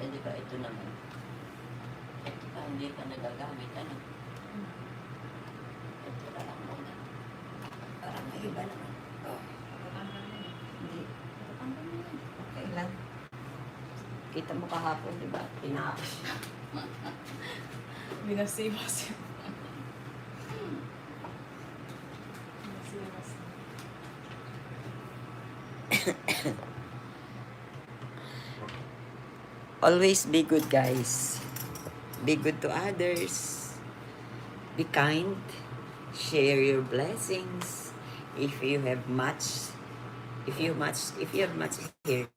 Eh, di ba ito naman? Ito pa, hindi pa nagagamit. Ano? Ito na lang muna. Parang may iba naman. Oh. Hindi. Okay lang. Kita mo kahapon, di ba? Pinapos. Binasiwas. Always be good, guys. Be good to others. Be kind. Share your blessings. If you have much here,